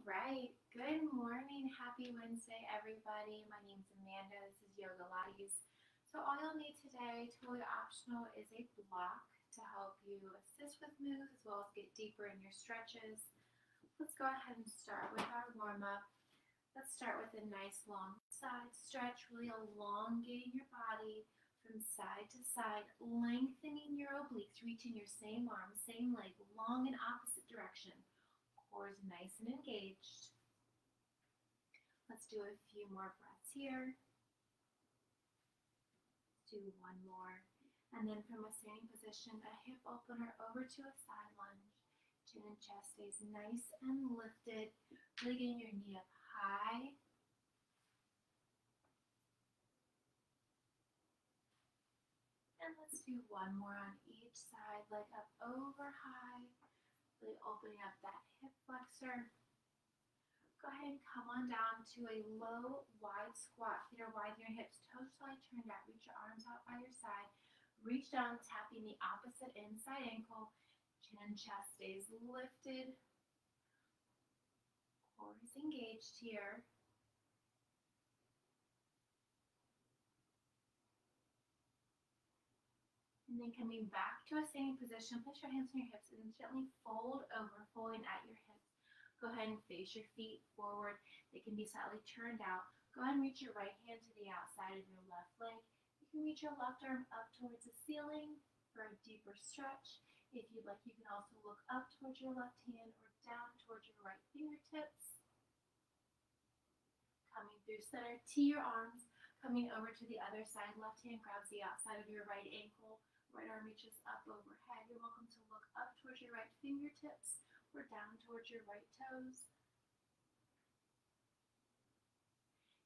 right. Good morning. Happy Wednesday, everybody. My name's Amanda. This is Yoga Lattes. So all you'll need today, totally optional, is a block to help you assist with moves as well as get deeper in your stretches. Let's go ahead and start with our warm-up. Let's start with a nice long side stretch, really elongating your body from side to side, lengthening your obliques, reaching your same arm, same leg, long in opposite direction. Core is nice and engaged. Let's do a few more breaths here. Let's do one more. And then from a standing position, a hip opener over to a side lunge. Chin and chest stays nice and lifted. Really getting your knee up high. And let's do one more on each side, leg up over high. Really opening up that hip flexor. Go ahead and come on down to a low, wide squat. Feet are wide, your hips totally turned out. Reach your arms out by your side. Reach down, tapping the opposite inside ankle. Chin and chest stays lifted. Core is engaged here. And then coming back to a standing position, place your hands on your hips and gently fold over, folding at your hips. Go ahead and face your feet forward. They can be slightly turned out. Go ahead and reach your right hand to the outside of your left leg. You can reach your left arm up towards the ceiling for a deeper stretch. If you'd like, you can also look up towards your left hand or down towards your right fingertips. Coming through center to your arms. Coming over to the other side. Left hand grabs the outside of your right ankle. Right arm reaches up overhead. You're welcome to look up towards your right fingertips or down towards your right toes.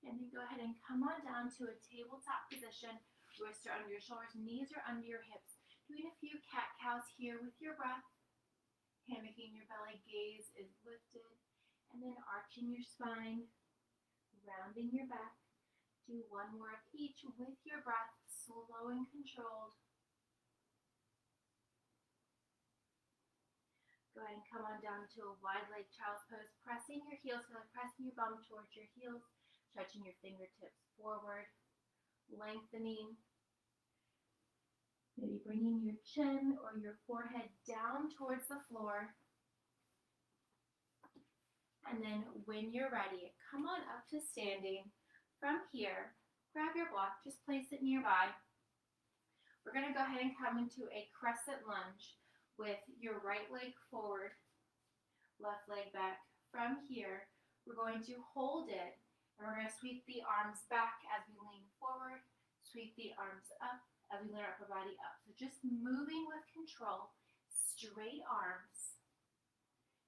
And then go ahead and come on down to a tabletop position. Wrists are under your shoulders, knees are under your hips. Doing a few cat-cows here with your breath. Hammocking your belly, gaze is lifted. And then arching your spine, rounding your back. Do one more of each with your breath, slow and controlled. Go ahead and come on down to a wide leg child's pose, pressing your heels, pressing your bum towards your heels, stretching your fingertips forward, lengthening, maybe bringing your chin or your forehead down towards the floor. And then when you're ready, come on up to standing. From here, grab your block, just place it nearby. We're going to go ahead and come into a crescent lunge with your right leg forward, left leg back. From here, we're going to hold it, and we're going to sweep the arms back as we lean forward, sweep the arms up as we lean our upper body up. So just moving with control, straight arms.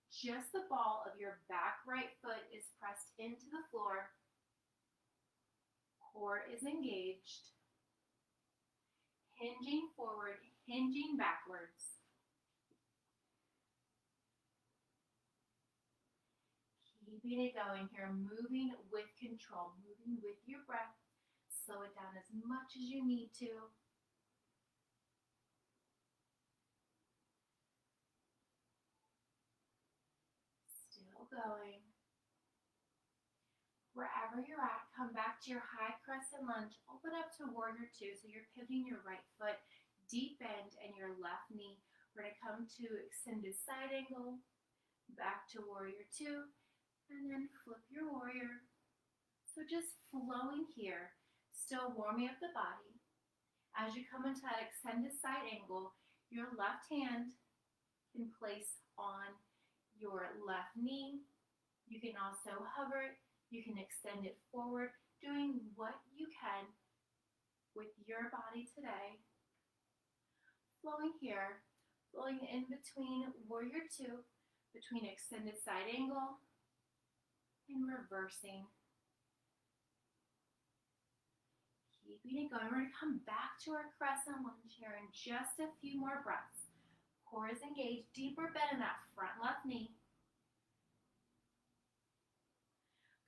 Just the ball of your back right foot is pressed into the floor. Core is engaged. Hinging forward, hinging backwards. Keeping it going here, moving with control, moving with your breath. Slow it down as much as you need to. Still going. Wherever you're at, come back to your high crescent lunge. Open up to warrior two, so you're pivoting your right foot, deep bend, and your left knee. We're going to come to extended side angle, back to warrior two, and then flip your warrior. So just flowing here, still warming up the body. As you come into that extended side angle, your left hand can place on your left knee. You can also hover it. You can extend it forward, doing what you can with your body today. Flowing here, flowing in between warrior two, between extended side angle, and reversing. Keeping it going. We're going to come back to our crescent lunge here in just a few more breaths. Core is engaged, deeper bend in that front left knee.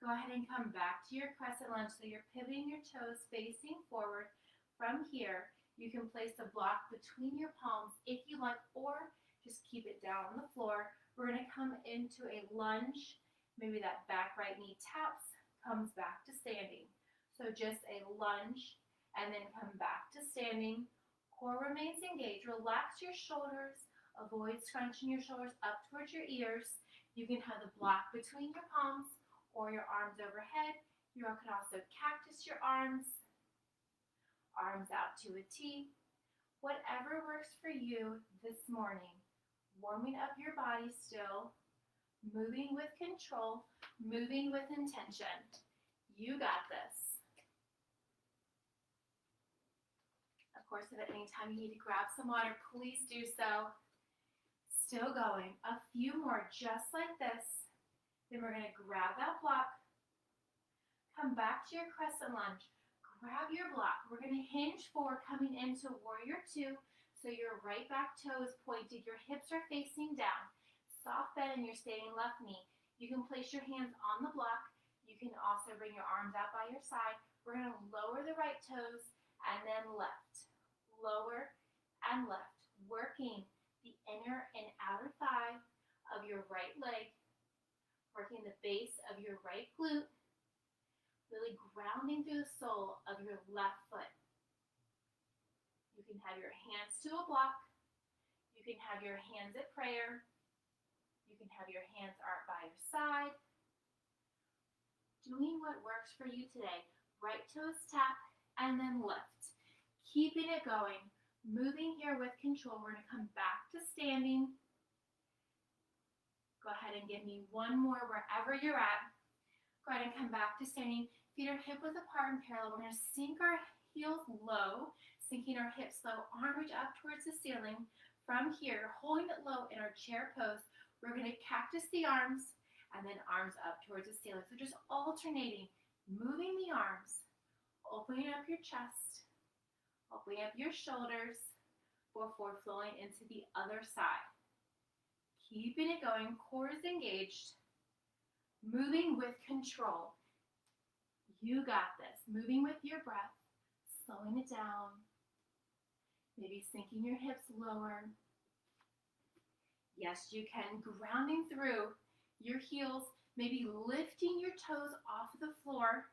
Go ahead and come back to your crescent lunge so you're pivoting your toes facing forward. From here, you can place the block between your palms if you like, or just keep it down on the floor. We're going to come into a lunge, Maybe that back right knee taps, comes back to standing. So just a lunge and then come back to standing. Core remains engaged. Relax your shoulders. Avoid scrunching your shoulders up towards your ears. You can have the block between your palms or your arms overhead. You can also cactus your arms out to a T. Whatever works for you this morning. Warming up your body still. Moving with control. Moving with intention. You got this. Of course, if at any time you need to grab some water, please do so. Still going. A few more just like this. Then we're going to grab that block. Come back to your crescent lunge. Grab your block. We're going to hinge forward coming into warrior two. So your right back toe is pointed. Your hips are facing down. Soft bend in your standing left knee. You can place your hands on the block. You can also bring your arms out by your side. We're going to lower the right toes and then left. Lower and left. Working the inner and outer thigh of your right leg. Working the base of your right glute. Really grounding through the sole of your left foot. You can have your hands to a block. You can have your hands at prayer. You can have your hands out by your side. Doing what works for you today. Right toes tap and then lift. Keeping it going. Moving here with control. We're going to come back to standing. Go ahead and give me one more wherever you're at. Go ahead and come back to standing. Feet are hip width apart and parallel. We're going to sink our heels low, sinking our hips low, arm reach up towards the ceiling. From here, holding it low in our chair pose, we're going to cactus the arms and then arms up towards the ceiling. So just alternating, moving the arms, opening up your chest, opening up your shoulders before flowing into the other side. Keeping it going, core is engaged, moving with control. You got this. Moving with your breath, slowing it down, maybe sinking your hips lower. Yes, you can. Grounding through your heels, maybe lifting your toes off the floor,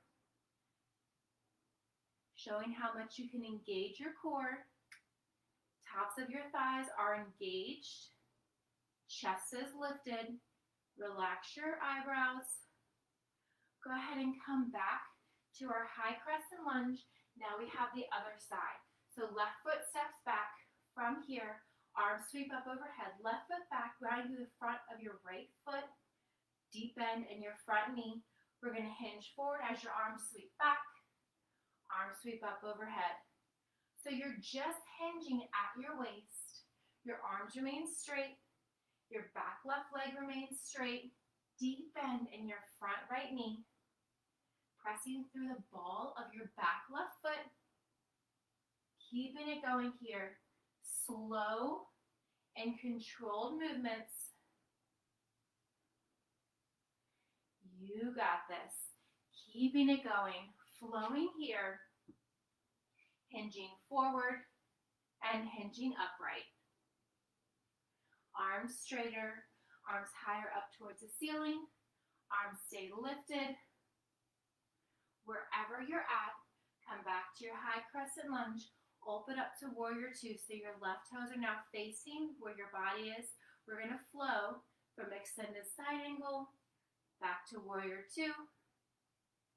showing how much you can engage your core. Tops of your thighs are engaged. Chest is lifted. Relax your eyebrows. Go ahead and come back to our high crescent lunge. Now we have the other side. So left foot steps back from here. Arms sweep up overhead. Left foot back, grounding to the front of your right foot. Deep bend in your front knee. We're going to hinge forward as your arms sweep back. Arms sweep up overhead. So you're just hinging at your waist. Your arms remain straight. Your back left leg remains straight. Deep bend in your front right knee. Pressing through the ball of your back left foot. Keeping it going here. Slow and controlled movements. You got this. Keeping it going. Flowing here. Hinging forward and hinging upright. Arms straighter. Arms higher up towards the ceiling. Arms stay lifted. Wherever you're at, come back to your high crescent lunge. Open up to warrior two. So your left toes are now facing where your body is. We're going to flow from extended side angle, back to warrior two,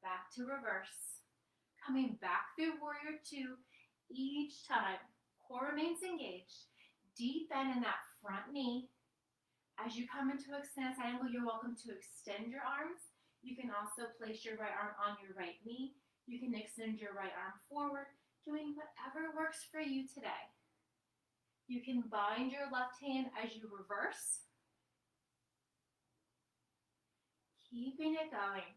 back to reverse. Coming back through warrior two each time. Core remains engaged. Deep bend in that front knee. As you come into extended side angle, you're welcome to extend your arms. You can also place your right arm on your right knee. You can extend your right arm forward, doing whatever works for you today. You can bind your left hand as you reverse. Keeping it going.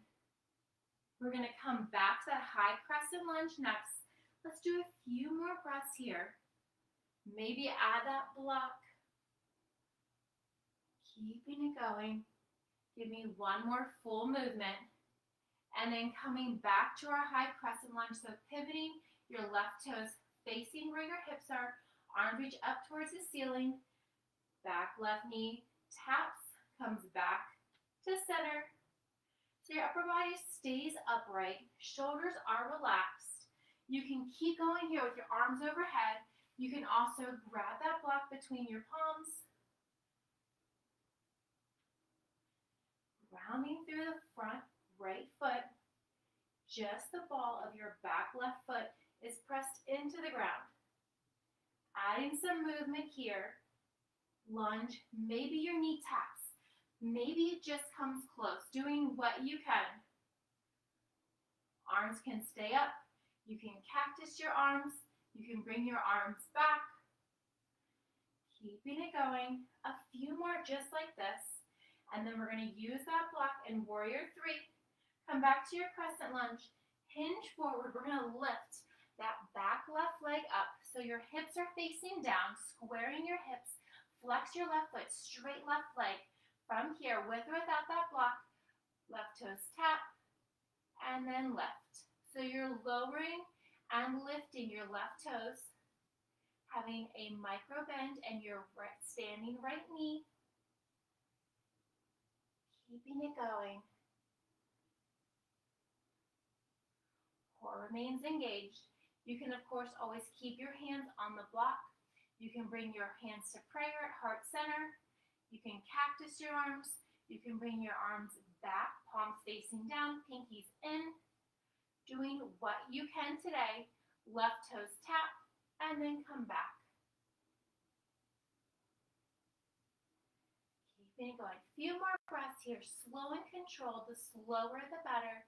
We're going to come back to that high crescent lunge next. Let's do a few more breaths here. Maybe add that block. Keeping it going. Give me one more full movement. And then coming back to our high crescent lunge. So pivoting your left toes facing where your hips are. Arms reach up towards the ceiling. Back left knee taps, comes back to center. your upper body stays upright, shoulders are relaxed. You can keep going here with your arms overhead. You can also grab that block between your palms, grounding through the front right foot. Just the ball of your back left foot is pressed into the ground. Adding some movement here. Lunge, maybe your knee taps. Maybe it just comes close, doing what you can. Arms can stay up. You can cactus your arms. You can bring your arms back. Keeping it going. A few more just like this. And then we're going to use that block in Warrior 3. Come back to your crescent lunge. Hinge forward. We're going to lift that back left leg up so your hips are facing down, squaring your hips. Flex your left foot, straight left leg. From here, with or without that block, left toes tap, and then lift. So you're lowering and lifting your left toes, having a micro bend in your standing right knee. Keeping it going. Core remains engaged. You can, of course, always keep your hands on the block. You can bring your hands to prayer at heart center. You can cactus your arms. You can bring your arms back, palms facing down, pinkies in. Doing what you can today. Left toes tap, and then come back. Keeping it going. A few more breaths here. Slow and controlled. The slower, the better.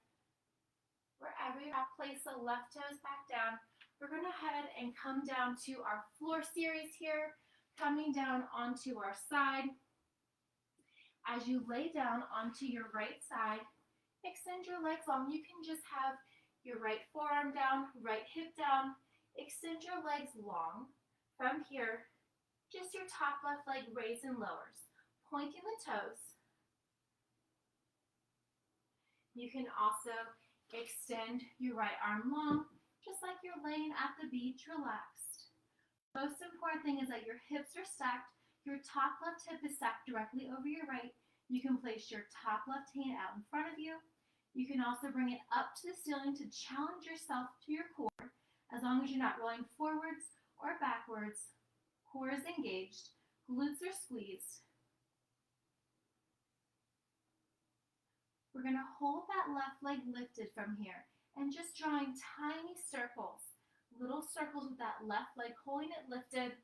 Wherever you're at, place the left toes back down. We're going to head and come down to our floor series here, coming down onto our side. As you lay down onto your right side, extend your legs long. You can just have your right forearm down, right hip down. Extend your legs long. From here, just your top left leg raises and lowers, pointing the toes. You can also extend your right arm long, just like you're laying at the beach, relaxed. Most important thing is that your hips are stacked. Your top left hip is stacked directly over your right. You can place your top left hand out in front of you. You can also bring it up to the ceiling to challenge yourself to your core, as long as you're not rolling forwards or backwards. Core is engaged. Glutes are squeezed. We're going to hold that left leg lifted from here and just drawing tiny circles, little circles with that left leg, holding it lifted.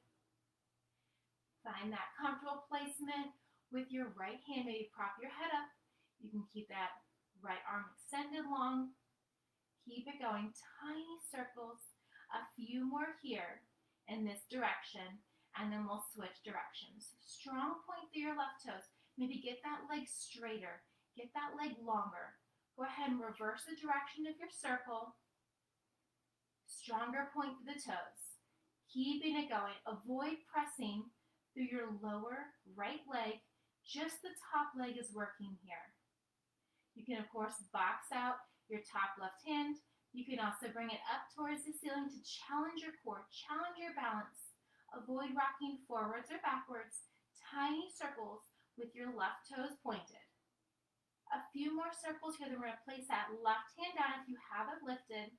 Find that comfortable placement with your right hand. Maybe prop your head up. You can keep that right arm extended long. Keep it going. Tiny circles. A few more here in this direction, and then we'll switch directions. Strong point through your left toes. Maybe get that leg straighter. Get that leg longer. Go ahead and reverse the direction of your circle. Stronger point through the toes. Keeping it going. Avoid pressing through your lower right leg. Just the top leg is working here. You can, of course, box out your top left hand. You can also bring it up towards the ceiling to challenge your core, challenge your balance. Avoid rocking forwards or backwards. Tiny circles with your left toes pointed. A few more circles here. Then we're going to place that left hand down if you have it lifted.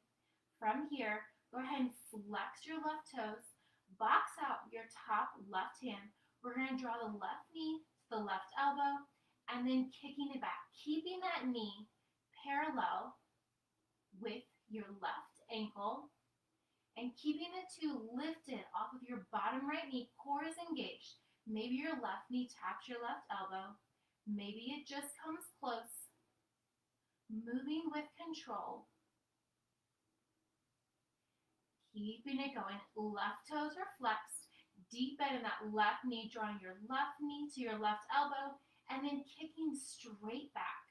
From here, go ahead and flex your left toes. Box out your top left hand. We're going to draw the left knee to the left elbow and then kicking it back. Keeping that knee parallel with your left ankle and keeping the two lifted off of your bottom right knee. Core is engaged. Maybe your left knee taps your left elbow. Maybe it just comes close. Moving with control. Keeping it going. Left toes are flexed. Deep bend in that left knee, drawing your left knee to your left elbow, and then kicking straight back.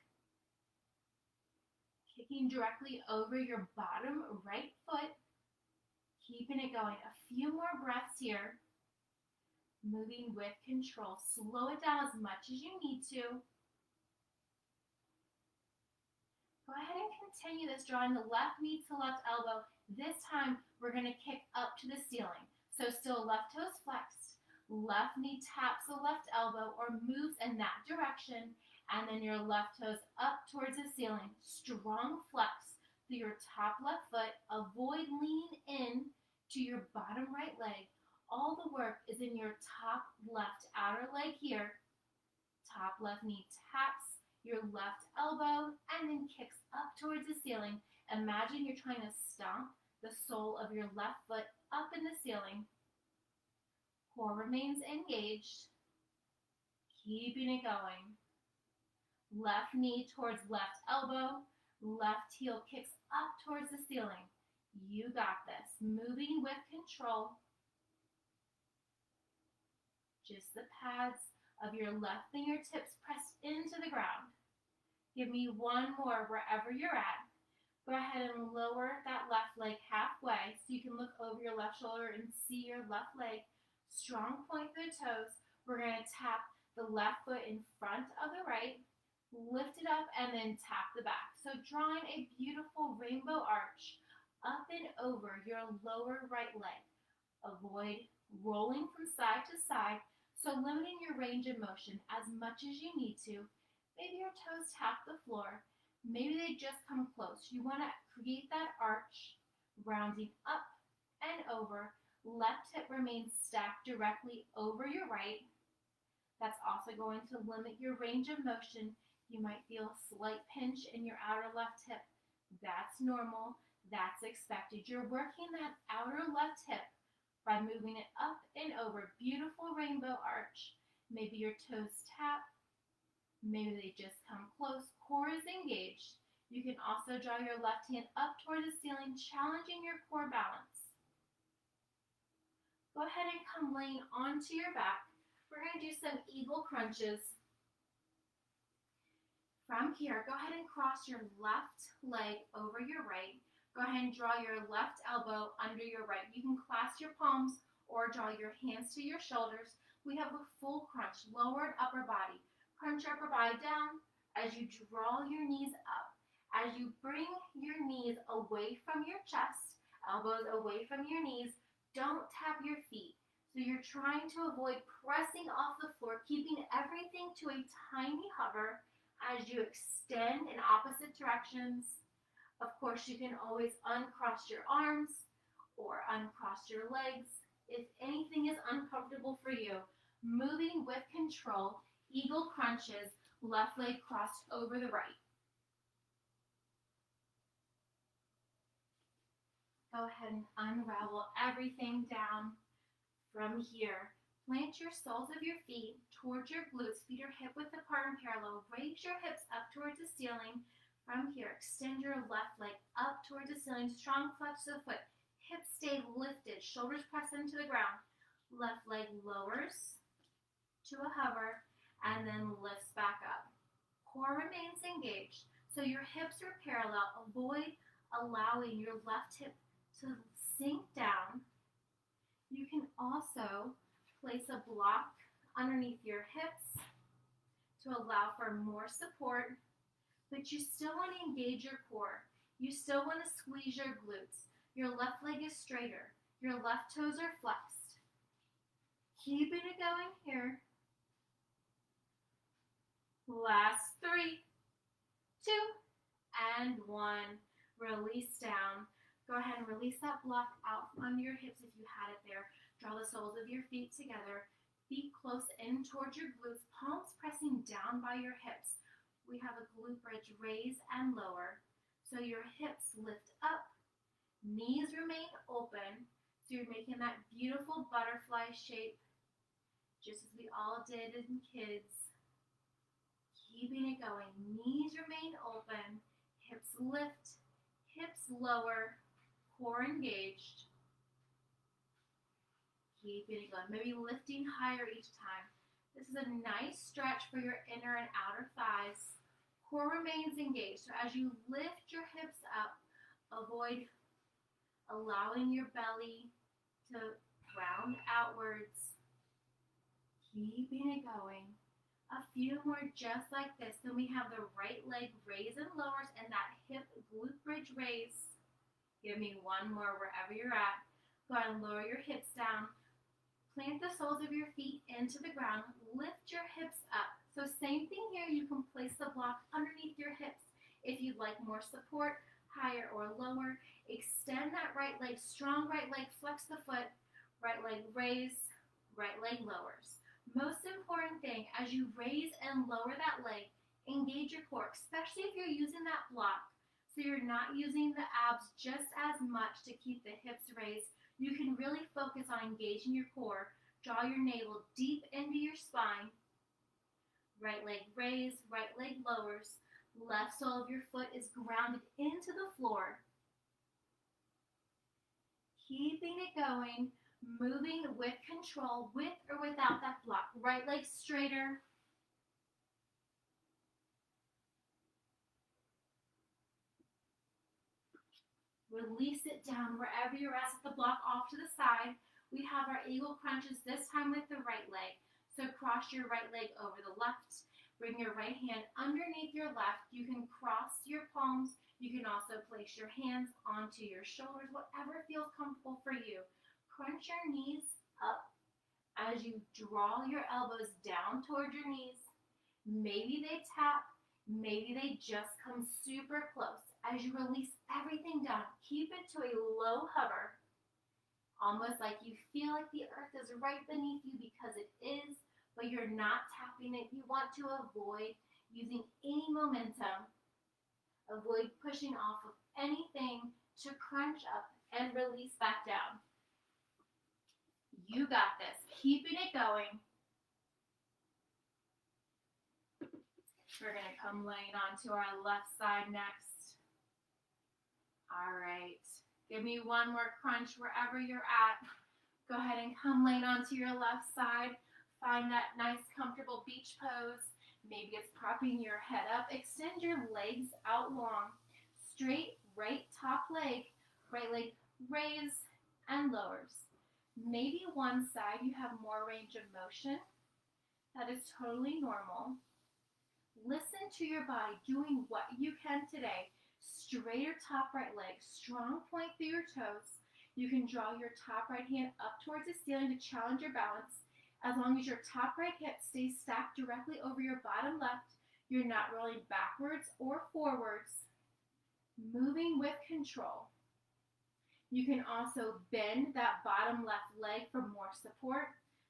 Kicking directly over your bottom right foot. Keeping it going. A few more breaths here. Moving with control. Slow it down as much as you need to. Go ahead and continue this, drawing the left knee to left elbow. This time, we're going to kick up to the ceiling. So still left toes flexed. Left knee taps the left elbow or moves in that direction. And then your left toes up towards the ceiling. Strong flex through your top left foot. Avoid leaning in to your bottom right leg. All the work is in your top left outer leg here. Top left knee taps your left elbow and then kicks up towards the ceiling. Imagine you're trying to stomp the sole of your left foot up in the ceiling. Core remains engaged. Keeping it going. Left knee towards left elbow. Left heel kicks up towards the ceiling. You got this. Moving with control. Just the pads of your left fingertips pressed into the ground. Give me one more wherever you're at. Go ahead and lower that left leg halfway so you can look over your left shoulder and see your left leg. Strong point through the toes. We're going to tap the left foot in front of the right, lift it up, and then tap the back. So drawing a beautiful rainbow arch up and over your lower right leg. Avoid rolling from side to side, so limiting your range of motion as much as you need to. Maybe your toes tap the floor. Maybe they just come close. You want to create that arch, rounding up and over. Left hip remains stacked directly over your right. That's also going to limit your range of motion. You might feel a slight pinch in your outer left hip. That's normal. That's expected. You're working that outer left hip by moving it up and over. Beautiful rainbow arch. Maybe your toes tap. Maybe they just come close. Core is engaged. You can also draw your left hand up toward the ceiling, challenging your core balance. Go ahead and come laying onto your back. We're going to do some eagle crunches. From here, go ahead and cross your left leg over your right. Go ahead and draw your left elbow under your right. You can clasp your palms or draw your hands to your shoulders. We have a full crunch, lower and upper body. Crunch your upper body down as you draw your knees up. As you bring your knees away from your chest, elbows away from your knees, don't tap your feet. So you're trying to avoid pressing off the floor, keeping everything to a tiny hover as you extend in opposite directions. Of course, you can always uncross your arms or uncross your legs if anything is uncomfortable for you. Moving with control, eagle crunches, left leg crossed over the right. Go ahead and unravel everything down. From here, plant your soles of your feet towards your glutes. Feet are hip width apart and parallel. Raise your hips up towards the ceiling. From here, extend your left leg up towards the ceiling. Strong flex of the foot. Hips stay lifted. Shoulders press into the ground. Left leg lowers to a hover and then lifts back up. Core remains engaged, so your hips are parallel. Avoid allowing your left hip to sink down. You can also place a block underneath your hips to allow for more support, but you still want to engage your core. You still want to squeeze your glutes. Your left leg is straighter. Your left toes are flexed. Keeping it going here. Last 3, 2, and 1. Release down. Go ahead and release that block out from under your hips if you had it there. Draw the soles of your feet together. Feet close in towards your glutes. Palms pressing down by your hips. We have a glute bridge, raise and lower. So your hips lift up. Knees remain open. So you're making that beautiful butterfly shape, just as we all did as kids. Keeping it going. Knees remain open. Hips lift. Hips lower. Core engaged. Keeping it going. Maybe lifting higher each time. This is a nice stretch for your inner and outer thighs. Core remains engaged. So as you lift your hips up, avoid allowing your belly to round outwards. Keeping it going. A few more just like this. Then we have the right leg raise and lowers and that hip glute bridge raise. Give me one more wherever you're at. Go ahead and lower your hips down. Plant the soles of your feet into the ground. Lift your hips up. So same thing here, you can place the block underneath your hips if you'd like more support, higher or lower. Extend that right leg, strong right leg, flex the foot, right leg raise, right leg lowers. Most important thing, as you raise and lower that leg, engage your core, especially if you're using that block. So you're not using the abs just as much to keep the hips raised. You can really focus on engaging your core. Draw your navel deep into your spine. Right leg raise, right leg lowers. Left sole of your foot is grounded into the floor. Keeping it going, moving with control, with or without that block. Right leg straighter. Release it down wherever you're at. Set the block off to the side. We have our eagle crunches, this time with the right leg. So cross your right leg over the left. Bring your right hand underneath your left. You can cross your palms. You can also place your hands onto your shoulders, whatever feels comfortable for you. Crunch your knees up as you draw your elbows down toward your knees. Maybe they tap, maybe they just come super close. As you release everything down, keep it to a low hover, almost like you feel like the earth is right beneath you, because it is, but you're not tapping it. You want to avoid using any momentum. Avoid pushing off of anything to crunch up and release back down. You got this. Keeping it going. We're going to come laying onto our left side next. All right. Give me one more crunch wherever you're at. Go ahead and come laying onto your left side. Find that nice, comfortable beach pose. Maybe it's propping your head up. Extend your legs out long. Straight right top leg. Right leg raise and lowers. Maybe one side you have more range of motion. That is totally normal. Listen to your body doing what you can today. Straighter top right leg, strong point through your toes. You can draw your top right hand up towards the ceiling to challenge your balance. As long as your top right hip stays stacked directly over your bottom left, you're not rolling backwards or forwards. Moving with control. You can also bend that bottom left leg for more support,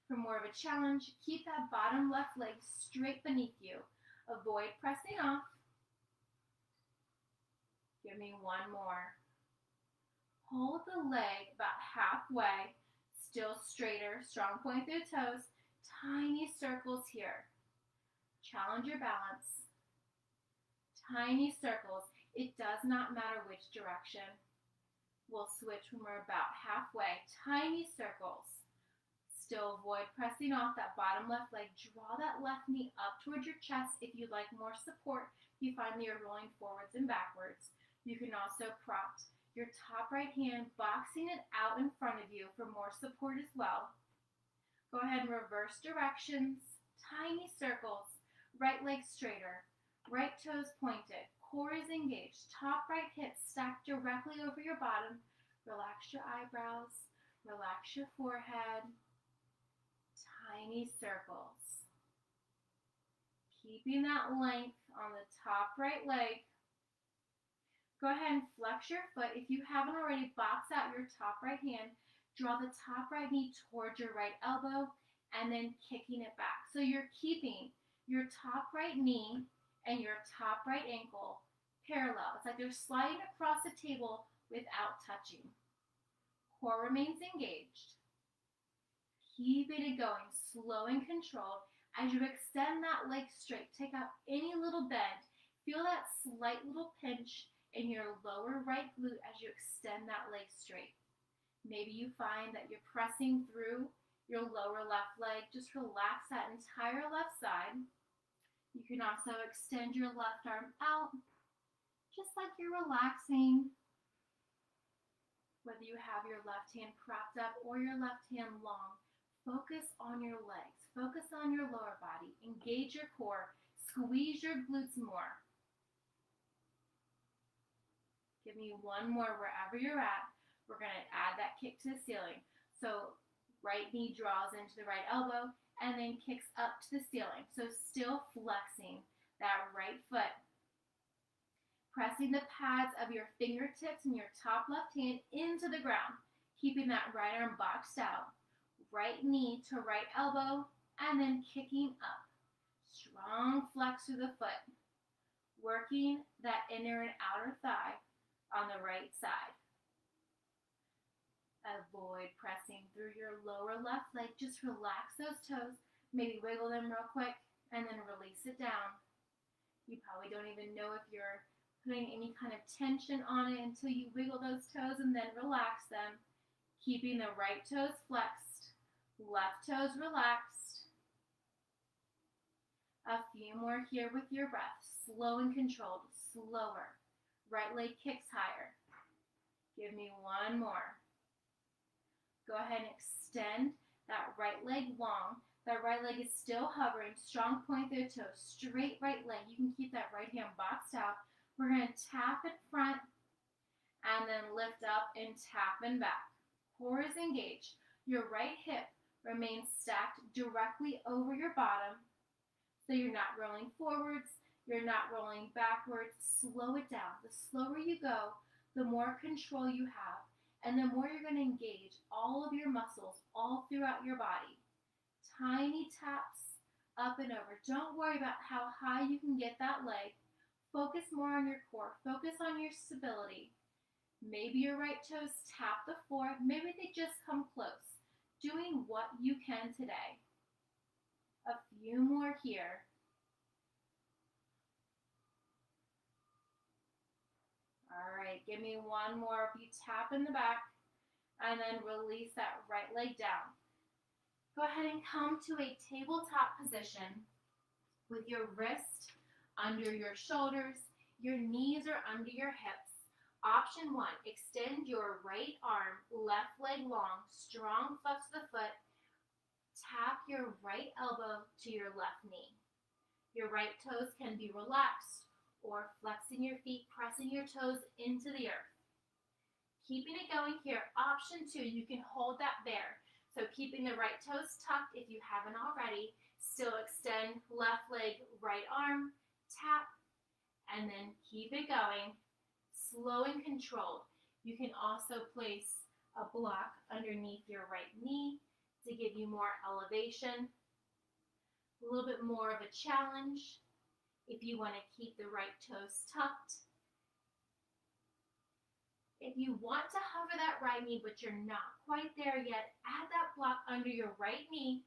for more of a challenge. Keep that bottom left leg straight beneath you. Avoid pressing off. Give me one more. Hold the leg about halfway, still straighter, strong point through the toes, tiny circles here. Challenge your balance. Tiny circles. It does not matter which direction. We'll switch when we're about halfway. Tiny circles. Still avoid pressing off that bottom left leg. Draw that left knee up towards your chest if you'd like more support. You find that you're rolling forwards and backwards. You can also prop your top right hand, boxing it out in front of you for more support as well. Go ahead and reverse directions. Tiny circles. Right leg straighter. Right toes pointed. Core is engaged. Top right hip stacked directly over your bottom. Relax your eyebrows. Relax your forehead. Tiny circles. Keeping that length on the top right leg. Go ahead and flex your foot. If you haven't already, box out your top right hand. Draw the top right knee towards your right elbow and then kicking it back. So you're keeping your top right knee and your top right ankle parallel. It's like they're sliding across the table without touching. Core remains engaged. Keeping it going, slow and controlled. As you extend that leg straight, take out any little bend. Feel that slight little pinch in your lower right glute as you extend that leg straight. Maybe you find that you're pressing through your lower left leg. Just relax that entire left side. You can also extend your left arm out, just like you're relaxing. Whether you have your left hand propped up or your left hand long, focus on your legs. Focus on your lower body. Engage your core. Squeeze your glutes more. Give me one more wherever you're at. We're going to add that kick to the ceiling. So right knee draws into the right elbow and then kicks up to the ceiling. So still flexing that right foot. Pressing the pads of your fingertips and your top left hand into the ground, keeping that right arm boxed out. Right knee to right elbow, and then kicking up. Strong flex through the foot. Working that inner and outer thigh on the right side. Avoid pressing through your lower left leg. Just relax those toes. Maybe wiggle them real quick and then release it down. You probably don't even know if you're putting any kind of tension on it until you wiggle those toes and then relax them. Keeping the right toes flexed, left toes relaxed. A few more here with your breath. Slow and controlled, slower. Right leg kicks higher. Give me one more. Go ahead and extend that right leg long. That right leg is still hovering. Strong point through the toes. Straight right leg. You can keep that right hand boxed out. We're going to tap in front and then lift up and tap and back. Core is engaged. Your right hip remains stacked directly over your bottom. So you're not rolling forwards. You're not rolling backwards. Slow it down. The slower you go, the more control you have. And the more you're going to engage all of your muscles all throughout your body. Tiny taps up and over. Don't worry about how high you can get that leg. Focus more on your core. Focus on your stability. Maybe your right toes tap the floor. Maybe they just come close. Doing what you can today. A few more here. All right, give me one more. If you tap in the back and then release that right leg down. Go ahead and come to a tabletop position with your wrist under your shoulders, your knees are under your hips. Option 1, extend your right arm, left leg long, strong flex of the foot. Tap your right elbow to your left knee. Your right toes can be relaxed or flexing your feet, pressing your toes into the earth. Keeping it going here. Option 2, you can hold that bear. So keeping the right toes tucked if you haven't already. Still extend left leg, right arm, tap, and then keep it going. Slow and controlled. You can also place a block underneath your right knee to give you more elevation. A little bit more of a challenge if you want to keep the right toes tucked. If you want to hover that right knee, but you're not quite there yet, add that block under your right knee.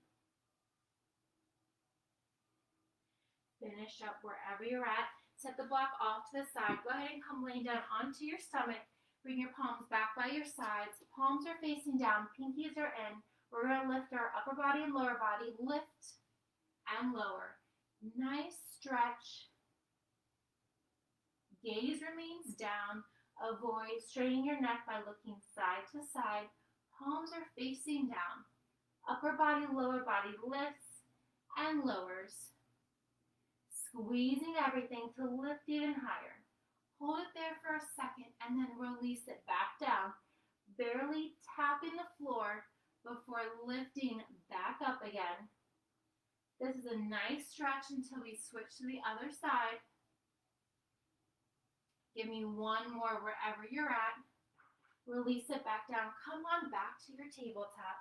Finish up wherever you're at. Set the block off to the side. Go ahead and come laying down onto your stomach. Bring your palms back by your sides. Palms are facing down. Pinkies are in. We're going to lift our upper body and lower body. Lift and lower. Nice stretch. Gaze remains down. Avoid straining your neck by looking side to side. Palms are facing down. Upper body, lower body lifts and lowers. Squeezing everything to lift even higher. Hold it there for a second and then release it back down. Barely tapping the floor before lifting back up again. This is a nice stretch until we switch to the other side. Give me one more wherever you're at. Release it back down. Come on back to your tabletop.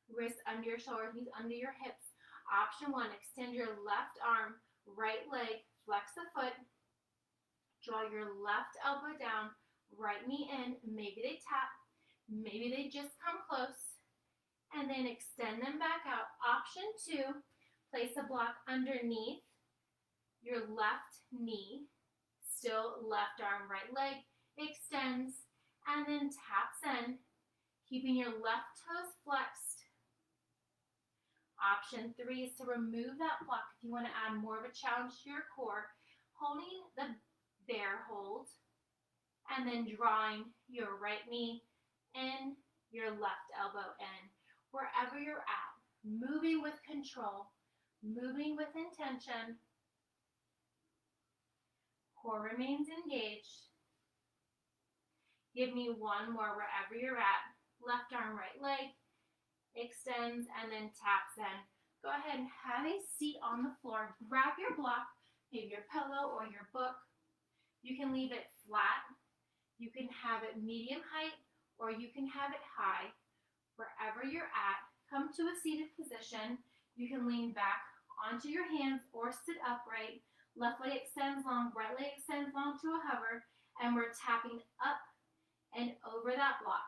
Wrists under your shoulders, knees under your hips. Option 1, extend your left arm, right leg, flex the foot. Draw your left elbow down, right knee in. Maybe they tap. Maybe they just come close. And then extend them back out. Option 2, place a block underneath your left knee. Still left arm, right leg, extends, and then taps in, keeping your left toes flexed. Option 3 is to remove that block if you want to add more of a challenge to your core, holding the bear hold, and then drawing your right knee in, your left elbow in, wherever you're at, moving with control, moving with intention. Core remains engaged. Give me one more wherever you're at. Left arm, right leg, extends, and then taps in. Go ahead and have a seat on the floor. Grab your block, maybe your pillow or your book. You can leave it flat. You can have it medium height or you can have it high. Wherever you're at, come to a seated position. You can lean back onto your hands or sit upright. Left leg extends long, right leg extends long to a hover, and we're tapping up and over that block.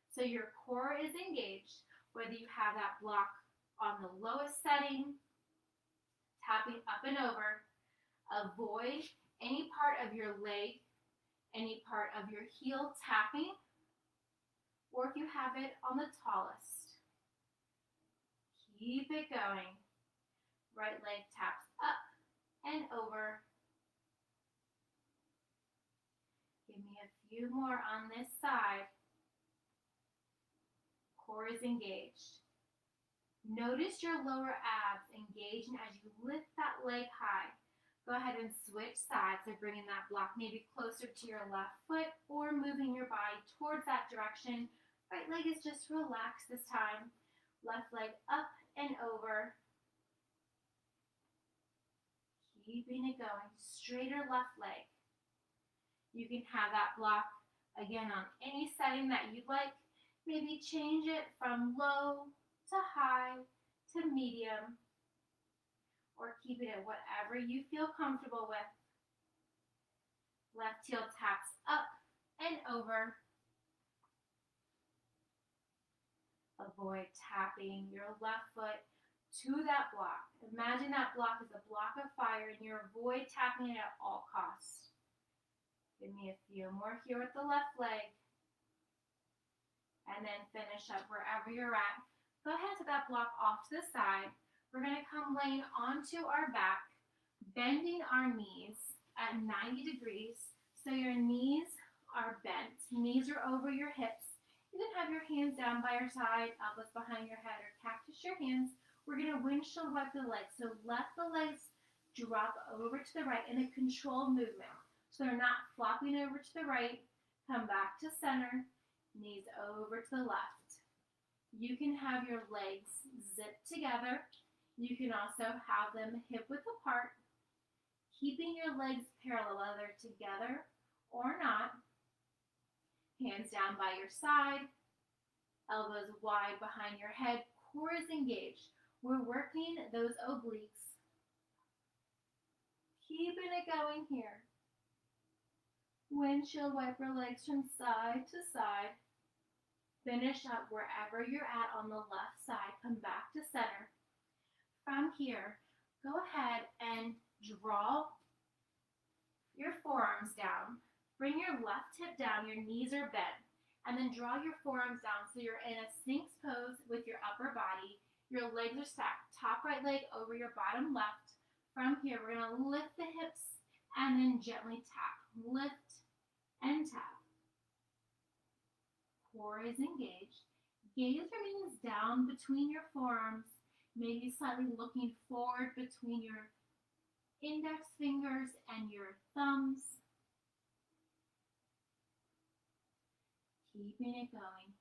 So your core is engaged, whether you have that block on the lowest setting, tapping up and over. Avoid any part of your leg, any part of your heel tapping, or if you have it on the tallest. Keep it going. Right leg taps up and over. Give me a few more on this side. Core is engaged. Notice your lower abs engaging as you lift that leg high. Go ahead and switch sides, so bringing that block maybe closer to your left foot or moving your body towards that direction. Right leg is just relaxed this time. Left leg up and over. Keeping it going. Straighter left leg. You can have that block again on any setting that you'd like. Maybe change it from low to high to medium, or keep it at whatever you feel comfortable with. Left heel taps up and over. Avoid tapping your left foot to that block. Imagine that block is a block of fire and you avoid tapping it at all costs. Give me a few more here with the left leg. And then finish up wherever you're at. Go ahead and set that block off to the side. We're going to come laying onto our back, bending our knees at 90 degrees. So your knees are bent. Knees are over your hips. You can have your hands down by your side, elbows behind your head, or cactus your hands. We're going to windshield wipe the legs. So let the legs drop over to the right in a controlled movement. So they're not flopping over to the right. Come back to center. Knees over to the left. You can have your legs zipped together. You can also have them hip width apart, keeping your legs parallel, whether together or not. Hands down by your side, elbows wide behind your head, core is engaged. We're working those obliques. Keeping it going here. Windshield wiper legs from side to side. Finish up wherever you're at on the left side. Come back to center. From here, go ahead and draw your forearms down. Bring your left hip down, your knees are bent. And then draw your forearms down so you're in a Sphinx pose with your upper body. Your legs are stacked. Top right leg over your bottom left. From here, we're going to lift the hips and then gently tap. Lift and tap. Core is engaged. Gaze remains down between your forearms, maybe slightly looking forward between your index fingers and your thumbs. Keeping it going.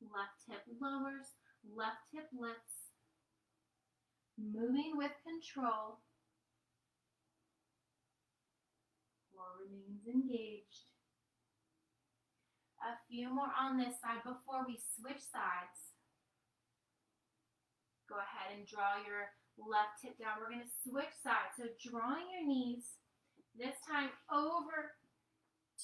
Left hip lowers, left hip lifts. Moving with control. Core remains engaged. A few more on this side before we switch sides. Go ahead and draw your left hip down. We're going to switch sides. So drawing your knees, this time over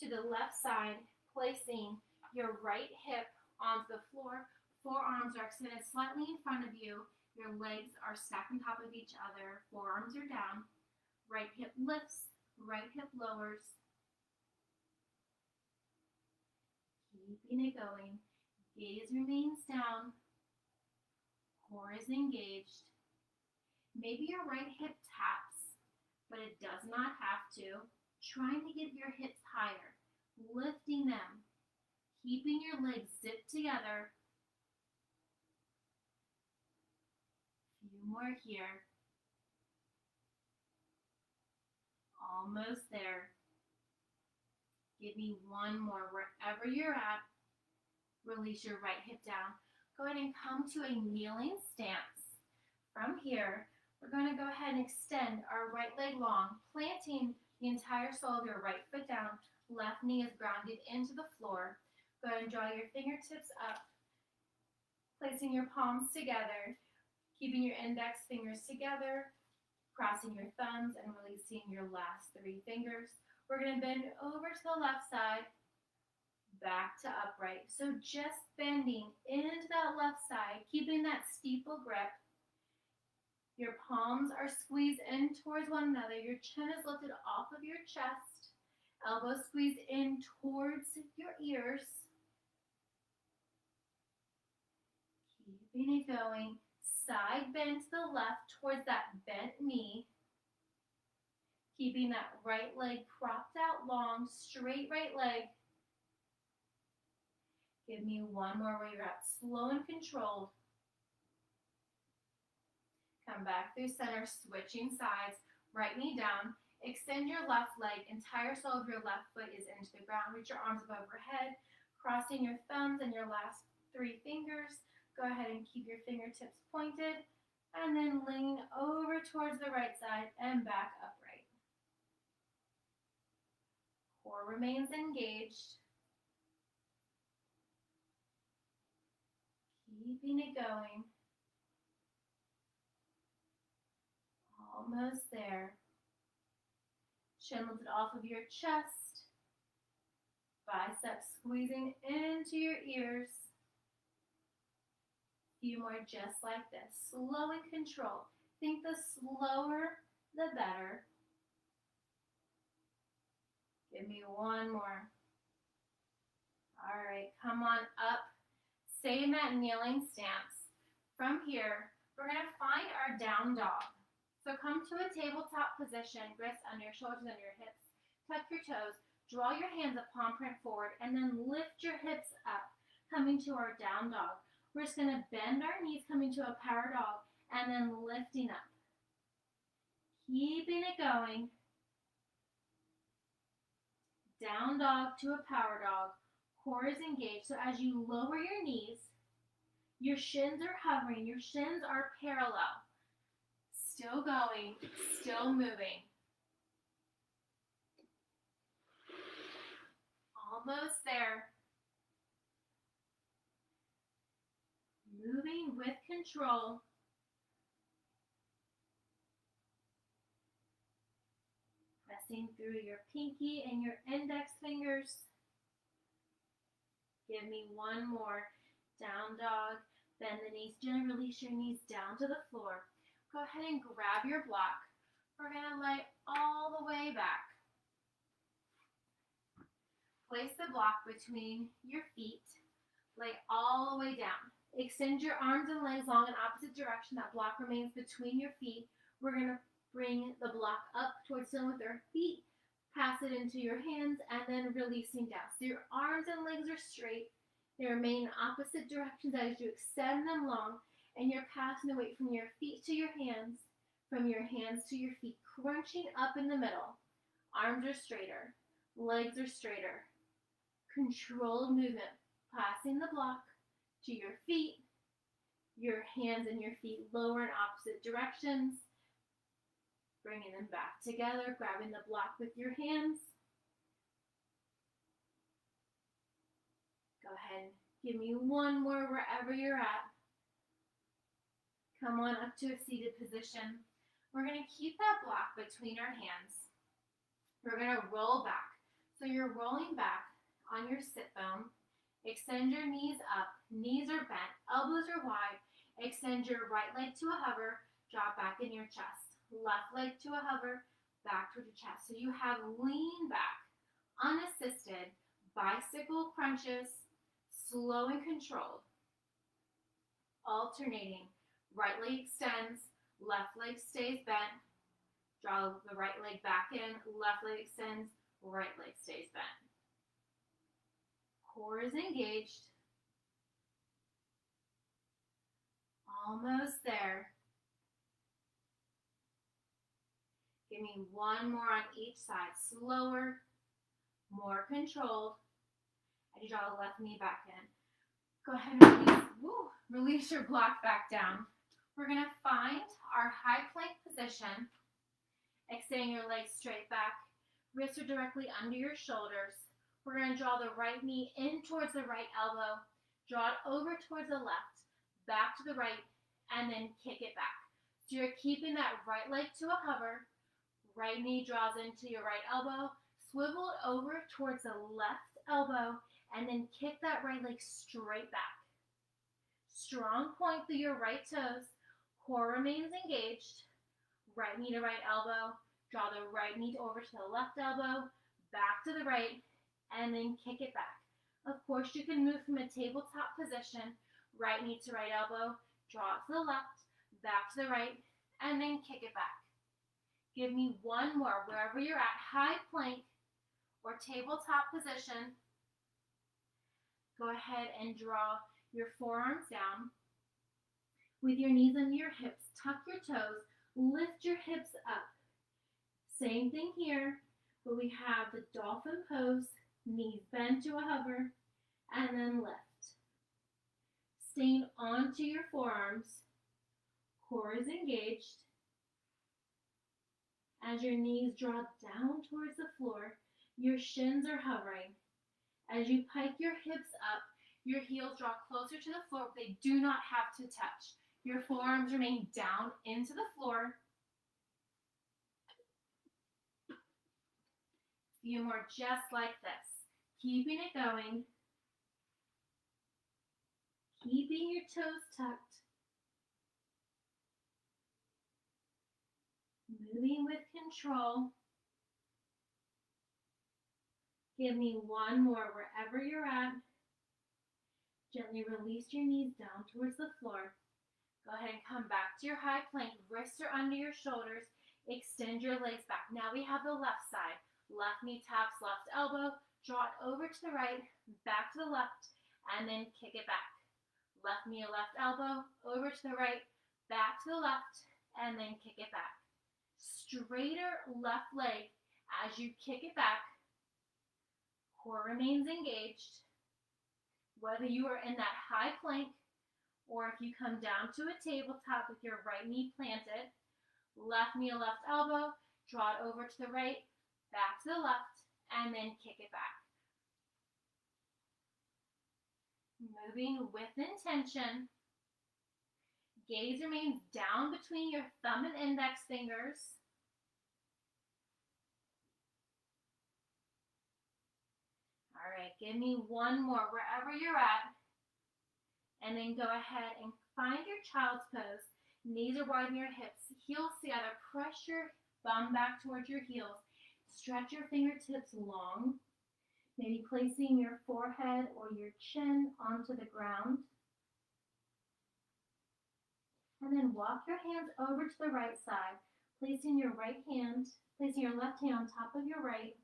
to the left side, placing your right hip onto the floor. Forearms are extended slightly in front of you. Your legs are stacked on top of each other. Forearms are down. Right hip lifts, right hip lowers. Keeping it going. Gaze remains down. Core is engaged. Maybe your right hip taps, but it does not have to. Trying to get your hips higher. Lifting them. Keeping your legs zipped together. A few more here. Almost there. Give me one more wherever you're at. Release your right hip down. Go ahead and come to a kneeling stance. From here, we're going to go ahead and extend our right leg long, planting the entire sole of your right foot down. Left knee is grounded into the floor. Go ahead and draw your fingertips up, placing your palms together, keeping your index fingers together, crossing your thumbs and releasing your last 3 fingers. We're going to bend over to the left side, back to upright. So just bending into that left side, keeping that steeple grip. Your palms are squeezed in towards one another. Your chin is lifted off of your chest. Elbows squeeze in towards your ears. Keeping it going. Side bend to the left towards that bent knee. Keeping that right leg propped out long, straight right leg. Give me one more where you're at slow and controlled. Come back through center, switching sides. Right knee down. Extend your left leg. Entire sole of your left foot is into the ground. Reach your arms above your head. Crossing your thumbs and your last 3 fingers. Go ahead and keep your fingertips pointed. And then lean over towards the right side and back upright. Core remains engaged. Keeping it going. Almost there. Chin lifted off of your chest. Biceps squeezing into your ears. Few more just like this. Slow and controlled. Think the slower, the better. Give me one more. All right, come on up. Stay in that kneeling stance. From here, we're going to find our down dog. So come to a tabletop position, wrists under your shoulders, under your hips. Tuck your toes. Draw your hands up, palm print forward, and then lift your hips up, coming to our down dog. We're just going to bend our knees, coming to a power dog, and then lifting up. Keeping it going. Down dog to a power dog. Core is engaged. So as you lower your knees, your shins are hovering. Your shins are parallel. Still going, still moving. Almost there. Moving with control. Pressing through your pinky and your index fingers. Give me one more. Down dog. Bend the knees. Gently release your knees down to the floor. Go ahead and grab your block. We're going to lay all the way back. Place the block between your feet. Lay all the way down. Extend your arms and legs long in opposite direction. That block remains between your feet. We're going to bring the block up towards ceiling with our feet. Pass it into your hands and then releasing down. So your arms and legs are straight. They remain in opposite directions as you extend them long. And you're passing the weight from your feet to your hands, from your hands to your feet, crunching up in the middle. Arms are straighter, legs are straighter. Controlled movement, passing the block to your feet, your hands and your feet lower in opposite directions, bringing them back together, grabbing the block with your hands. Go ahead, give me one more wherever you're at. Come on up to a seated position. We're going to keep that block between our hands. We're going to roll back. So you're rolling back on your sit bone. Extend your knees up. Knees are bent. Elbows are wide. Extend your right leg to a hover. Drop back in your chest. Left leg to a hover. Back to your chest. So you have lean back, unassisted, bicycle crunches, slow and controlled. Alternating. Right leg extends, left leg stays bent. Draw the right leg back in, left leg extends, right leg stays bent. Core is engaged. Almost there. Give me one more on each side. Slower, more controlled. As you draw the left knee back in. Go ahead and release. Woo. Release your block back down. We're going to find our high plank position. Extending your legs straight back. Wrists are directly under your shoulders. We're going to draw the right knee in towards the right elbow. Draw it over towards the left. Back to the right. And then kick it back. So you're keeping that right leg to a hover. Right knee draws into your right elbow. Swivel it over towards the left elbow. And then kick that right leg straight back. Strong point through your right toes. Core remains engaged. Right knee to right elbow. Draw the right knee over to the left elbow. Back to the right. And then kick it back. Of course, you can move from a tabletop position. Right knee to right elbow. Draw it to the left. Back to the right. And then kick it back. Give me one more. Wherever you're at, high plank or tabletop position. Go ahead and draw your forearms down. With your knees under your hips, tuck your toes. Lift your hips up. Same thing here, but we have the dolphin pose, knees bend to a hover, and then lift. Staying onto your forearms, core is engaged. As your knees draw down towards the floor, your shins are hovering. As you pike your hips up, your heels draw closer to the floor, but they do not have to touch. Your forearms remain down into the floor. Few more just like this. Keeping it going. Keeping your toes tucked. Moving with control. Give me one more wherever you're at. Gently release your knees down towards the floor. Go ahead and come back to your high plank. Wrists are under your shoulders. Extend your legs back. Now we have the left side. Left knee taps left elbow. Draw it over to the right, back to the left, and then kick it back. Left knee, left elbow, over to the right, back to the left, and then kick it back. Straighter left leg as you kick it back. Core remains engaged. Whether you are in that high plank or if you come down to a tabletop with your right knee planted, left knee, left elbow, draw it over to the right, back to the left, and then kick it back. Moving with intention. Gaze remains down between your thumb and index fingers. All right, give me one more wherever you're at. And then go ahead and find your child's pose. Knees are wide in your hips, heels together. Press your bum back towards your heels. Stretch your fingertips long, maybe placing your forehead or your chin onto the ground. And then walk your hands over to the right side, placing your left hand on top of your right,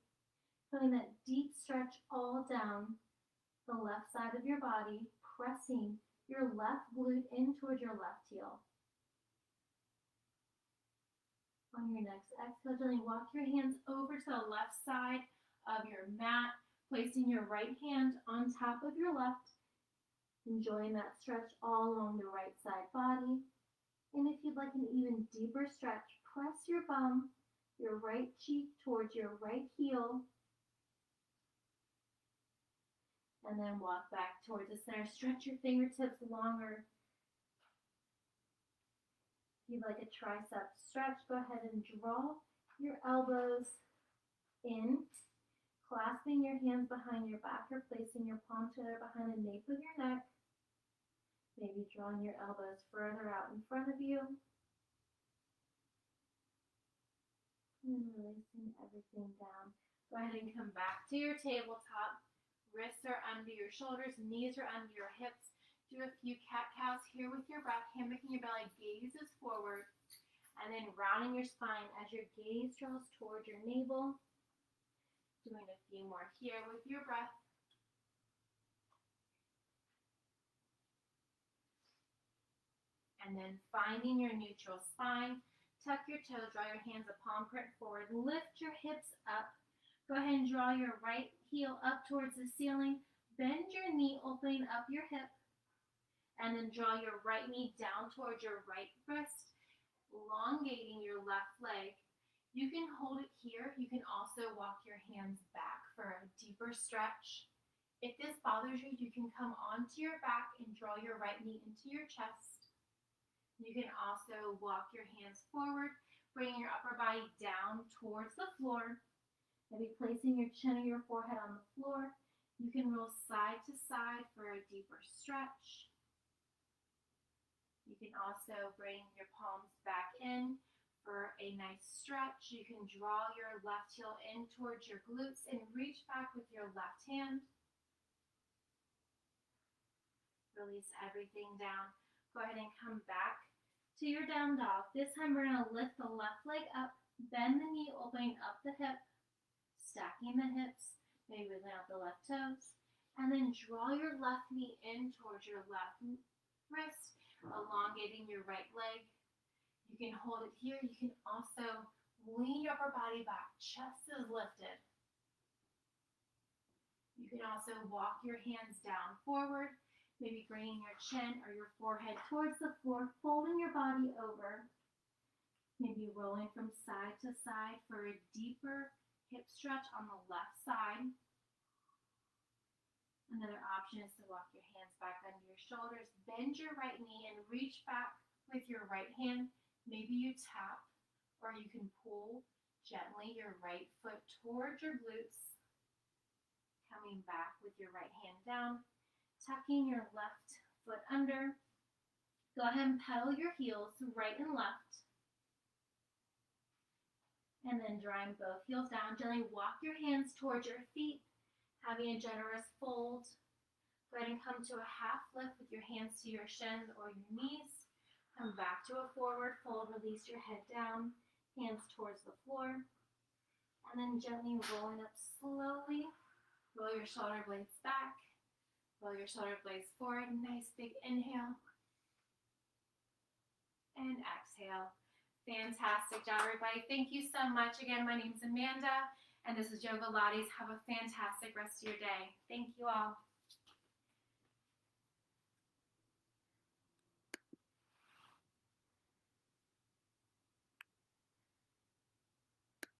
feeling that deep stretch all down the left side of your body, pressing your left glute in towards your left heel. On your next exhale, gently walk your hands over to the left side of your mat, placing your right hand on top of your left, enjoying that stretch all along the right side body. And if you'd like an even deeper stretch, press your bum, your right cheek towards your right heel, and then walk back towards the center. Stretch your fingertips longer. If you'd like a tricep stretch, go ahead and draw your elbows in, clasping your hands behind your back or placing your palm together behind the nape of your neck. Maybe drawing your elbows further out in front of you. And releasing everything down. Go ahead and come back to your tabletop. Wrists are under your shoulders, knees are under your hips. Do a few cat-cows here with your breath, hand-making your belly, gazes forward, and then rounding your spine as your gaze draws toward your navel. Doing a few more here with your breath. And then finding your neutral spine, tuck your toes, draw your hands a palm print forward, lift your hips up. Go ahead and draw your right heel up towards the ceiling, bend your knee, opening up your hip. And then draw your right knee down towards your right wrist, elongating your left leg. You can hold it here. You can also walk your hands back for a deeper stretch. If this bothers you, you can come onto your back and draw your right knee into your chest. You can also walk your hands forward, bringing your upper body down towards the floor. Maybe placing your chin or your forehead on the floor. You can roll side to side for a deeper stretch. You can also bring your palms back in for a nice stretch. You can draw your left heel in towards your glutes and reach back with your left hand. Release everything down. Go ahead and come back to your down dog. This time we're going to lift the left leg up, bend the knee, opening up the hip, stacking the hips, maybe wiggling out the left toes, and then draw your left knee in towards your left wrist, elongating your right leg. You can hold it here. You can also lean your upper body back, chest is lifted. You can also walk your hands down forward, maybe bringing your chin or your forehead towards the floor, folding your body over, maybe rolling from side to side for a deeper hip stretch on the left side. Another option is to walk your hands back under your shoulders, bend your right knee and reach back with your right hand. Maybe you tap or you can pull gently your right foot towards your glutes, coming back with your right hand down, tucking your left foot under. Go ahead and pedal your heels right and left. And then drawing both heels down, gently walk your hands towards your feet, having a generous fold. Go ahead and come to a half lift with your hands to your shins or your knees. Come back to a forward fold, release your head down, hands towards the floor. And then gently rolling up slowly. Roll your shoulder blades back. Roll your shoulder blades forward. Nice big inhale. And exhale. Fantastic job, everybody. Thank you so much. Again, my name is Amanda, and this is Yoga Lattes. Have a fantastic rest of your day. Thank you all.